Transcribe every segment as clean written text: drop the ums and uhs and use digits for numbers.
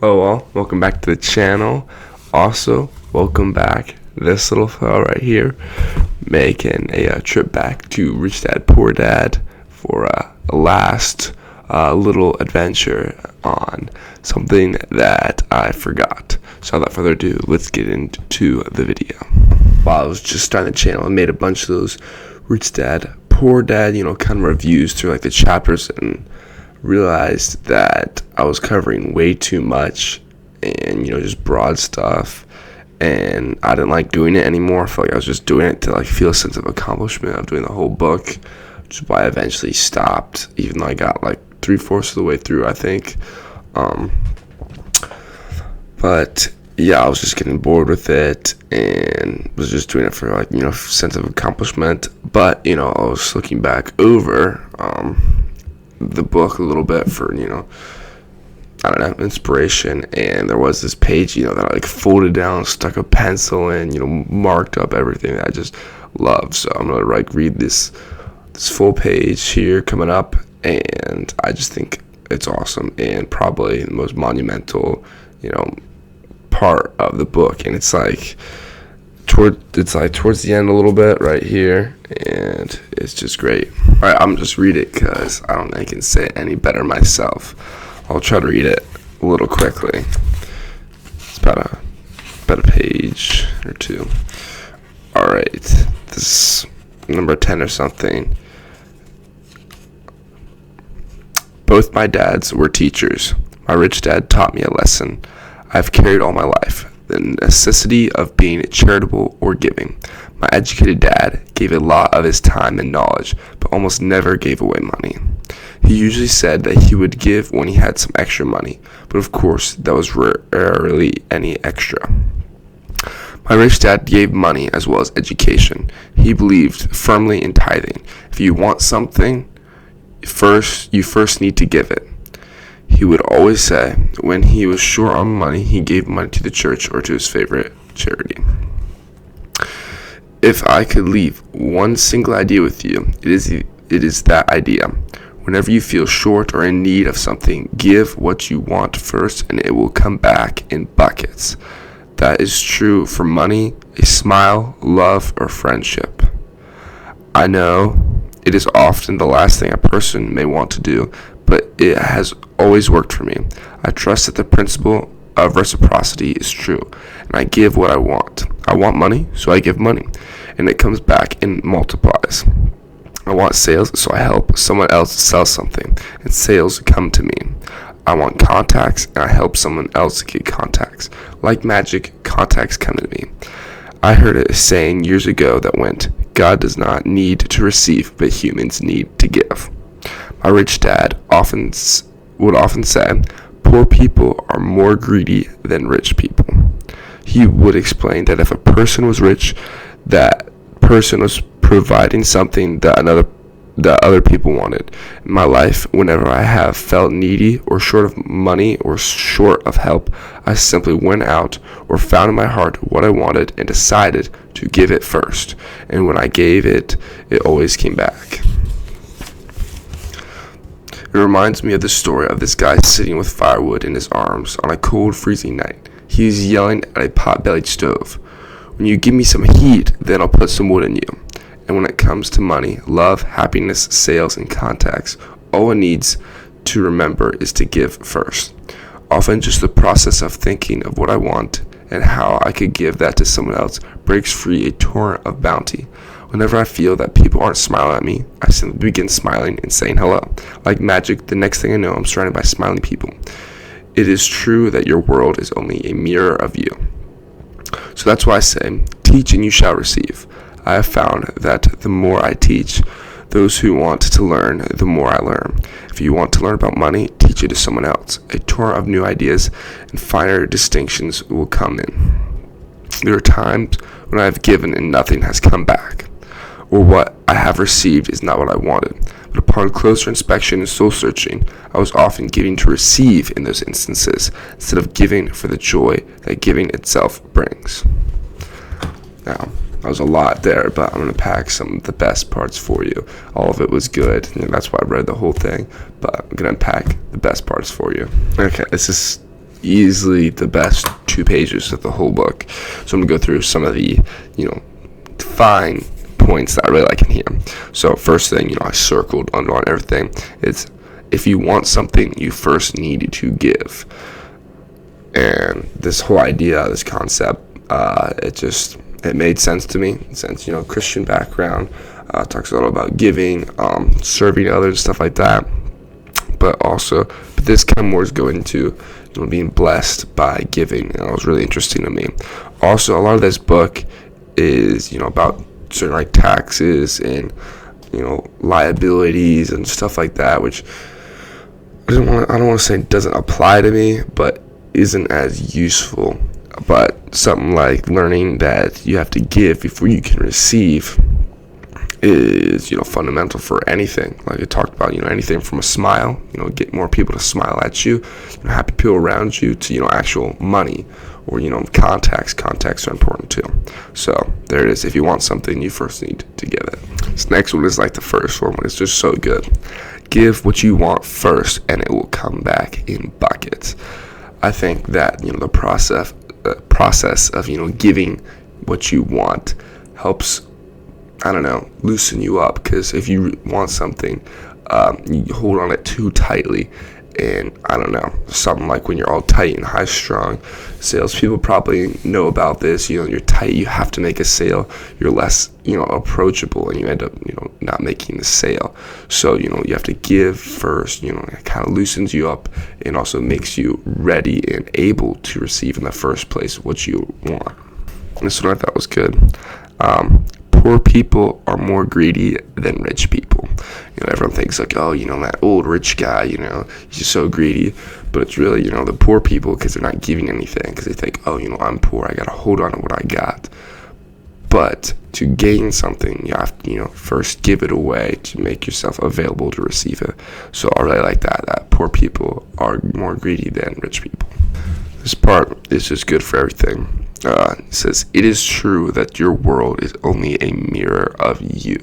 Oh well, welcome back to the channel. Also, welcome back this little fellow right here, making a trip back to Rich Dad Poor Dad for a last little adventure on something that I forgot. So without further ado, let's get into the video. While I was just starting the channel, I made a bunch of those Rich Dad Poor Dad, kind of reviews through like the chapters, and realized that I was covering way too much and just broad stuff, and I didn't like doing it anymore. I felt like I was just doing it to like feel a sense of accomplishment of doing the whole book, which is why I eventually stopped, even though I got like 3/4 of the way through, I think. But yeah, I was just getting bored with it and was just doing it for like sense of accomplishment. But I was looking back over the book a little bit for I don't know, inspiration, and there was this page that I like folded down, stuck a pencil in, marked up everything that I just love. So I'm gonna like read this full page here coming up, and I just think it's awesome and probably the most monumental part of the book. And it's like towards the end a little bit right here, and it's just great. All right, I'm just read it because I don't think I can say it any better myself. I'll try to read it a little quickly. It's about a page or two. All right, this is number 10 or something. Both my dads were teachers. My rich dad taught me a lesson I've carried all my life: the necessity of being charitable or giving. My educated dad gave a lot of his time and knowledge, but almost never gave away money. He usually said that he would give when he had some extra money, but of course that was rarely any extra. My rich dad gave money as well as education. He believed firmly in tithing. If you want something, you first need to give it. He would always say when he was short on money, he gave money to the church or to his favorite charity. If I could leave one single idea with you, it is that idea. Whenever you feel short or in need of something, give what you want first, and it will come back in buckets. That is true for money, a smile, love, or friendship. I know it is often the last thing a person may want to do, but it has always worked for me. I trust that the principle of reciprocity is true, and I give what I want. I want money, so I give money, and it comes back and multiplies. I want sales, so I help someone else sell something, and sales come to me. I want contacts, and I help someone else get contacts. Like magic, contacts come to me. I heard a saying years ago that went, God does not need to receive, but humans need to give. My rich dad would often say, poor people are more greedy than rich people. He would explain that if a person was rich, that person was providing something that other people wanted. In my life, whenever I have felt needy or short of money or short of help, I simply went out or found in my heart what I wanted and decided to give it first. And when I gave it, it always came back. It reminds me of the story of this guy sitting with firewood in his arms on a cold, freezing night. He is yelling at a pot-bellied stove. When you give me some heat, then I'll put some wood in you. And when it comes to money, love, happiness, sales, and contacts, all one needs to remember is to give first. Often just the process of thinking of what I want and how I could give that to someone else breaks free a torrent of bounty. Whenever I feel that people aren't smiling at me, I simply begin smiling and saying hello. Like magic, the next thing I know, I'm surrounded by smiling people. It is true that your world is only a mirror of you. So that's why I say, teach and you shall receive. I have found that the more I teach those who want to learn, the more I learn. If you want to learn about money, teach it to someone else. A torrent of new ideas and finer distinctions will come in. There are times when I have given and nothing has come back, or what I have received is not what I wanted. But upon closer inspection and soul searching, I was often giving to receive in those instances, instead of giving for the joy that giving itself brings. Now, that was a lot there, but I'm going to pack some of the best parts for you. All of it was good, and that's why I read the whole thing, but I'm going to unpack the best parts for you. Okay, this is easily the best 2 pages of the whole book. So I'm gonna go through some of the, fine points that I really like in here. So first thing, I circled, underlined everything. It's, if you want something, you first need to give. And this whole idea, this concept, it made sense to me, since, Christian background, talks a lot about giving, serving others, stuff like that. But this kind of more is going to, being blessed by giving, and it was really interesting to me. Also, a lot of this book is, about certain like taxes and, liabilities and stuff like that, which I don't want to say doesn't apply to me, but isn't as useful. But something like learning that you have to give before you can receive is, fundamental for anything. Like I talked about, anything from a smile, get more people to smile at you, happy people around you, to, actual money, or, contacts are important too. So there it is. If you want something, you first need to give it. This next one is like the first one, but it's just so good. Give what you want first, and it will come back in buckets. I think that, the process of, giving what you want helps, loosen you up. Because if you want something, you hold on it too tightly, and something like when you're all tight and high strung, salespeople probably know about this. You're tight, you have to make a sale, you're less, approachable, and you end up, not making the sale. So, you have to give first. It kind of loosens you up, and also makes you ready and able to receive in the first place what you want. This one I thought was good. Poor people are more greedy than rich people. Everyone thinks like, oh, that old rich guy, he's just so greedy. But it's really, the poor people, because they're not giving anything, because they think, oh, I'm poor, I gotta hold on to what I got. But to gain something, you have to, first give it away to make yourself available to receive it. So I really like that poor people are more greedy than rich people. This part is just good for everything. It says, it is true that your world is only a mirror of you.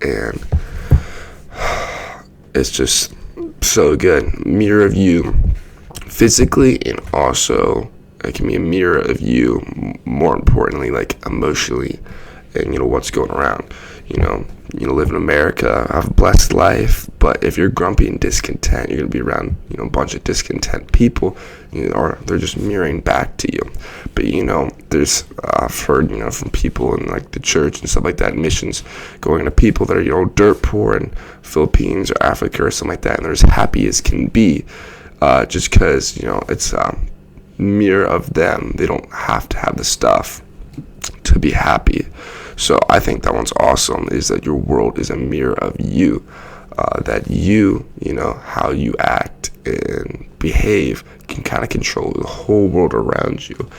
And it's just so good. Mirror of you physically, and also it can be a mirror of you, more importantly, like emotionally, and what's going around. Live in America, have a blessed life, but if you're grumpy and discontent, you're gonna be around a bunch of discontent people, or they're just mirroring back to you. But there's I've heard from people in like the church and stuff like that, missions, going to people that are dirt poor in Philippines or Africa or something like that, and they're as happy as can be, just because it's mirror of them. They don't have to have the stuff to be happy. So I think that one's awesome, is that your world is a mirror of you, that you, how you act and behave can kind of control the whole world around you.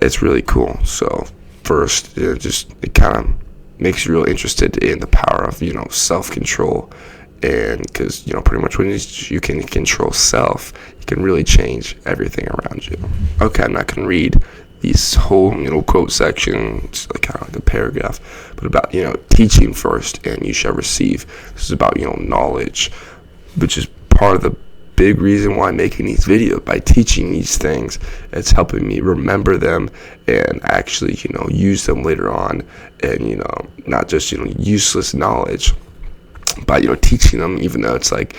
It's really cool. So first, it kind of makes you real interested in the power of, self-control. And because, pretty much when you can control self, you can really change everything around you. Okay, I'm not going to read this whole, quote section. It's like kind of like a paragraph, but about, teaching first and you shall receive. This is about, knowledge, which is part of the big reason why I'm making these videos. By teaching these things, it's helping me remember them and actually, use them later on, and, not just, useless knowledge. By, teaching them, even though it's like,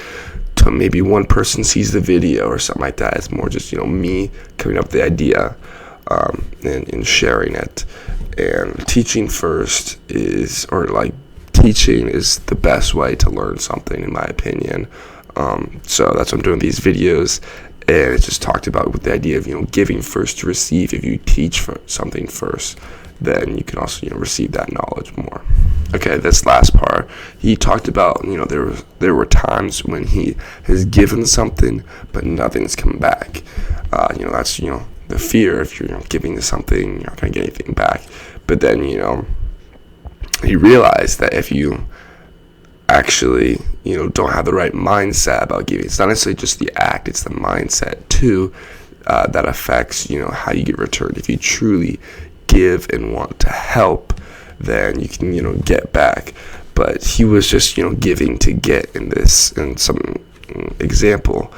to maybe one person sees the video or something like that, it's more just, me coming up with the idea, and sharing it. And teaching first teaching is the best way to learn something, in my opinion. So that's why I'm doing these videos, and it's just talked about with the idea of giving first to receive. If you teach for something first, then you can also receive that knowledge more. Okay, this last part, he talked about there were times when he has given something but nothing's come back. That's the fear. If you're giving to something, you're not gonna get anything back. But then he realized that if you actually don't have the right mindset about giving, it's not necessarily just the act, it's the mindset too, that affects how you get returned. If you truly give and want to help, then you can get back. But he was just giving to get in some example.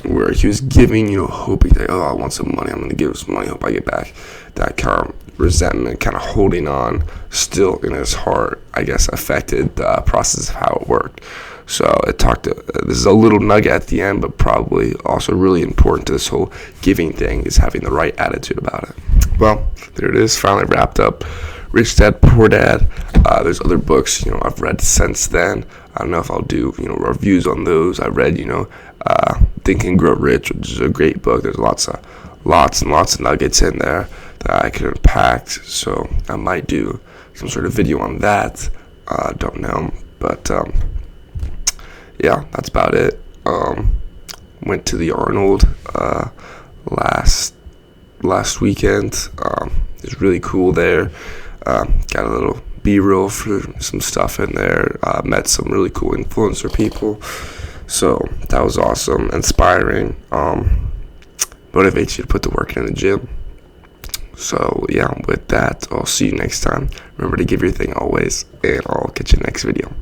where he was giving, hoping that, oh, I want some money, I'm going to give him some money, hope I get back. That kind of resentment, kind of holding on still in his heart, I guess, affected the process of how it worked. So this is a little nugget at the end, but probably also really important to this whole giving thing, is having the right attitude about it. Well, there it is, finally wrapped up. Rich Dad, Poor Dad. There's other books, I've read since then. I don't know if I'll do, reviews on those. I read, Think and Grow Rich, which is a great book. There's lots and lots of nuggets in there that I could unpack. So I might do some sort of video on that. Don't know, but yeah, that's about it. Went to the Arnold last weekend. It was really cool there. Got a little B-roll for some stuff in there. Met some really cool influencer people. So that was awesome, inspiring. Motivates you to put the work in the gym. So yeah, with that, I'll see you next time. Remember to give your thing always, and I'll catch you next video.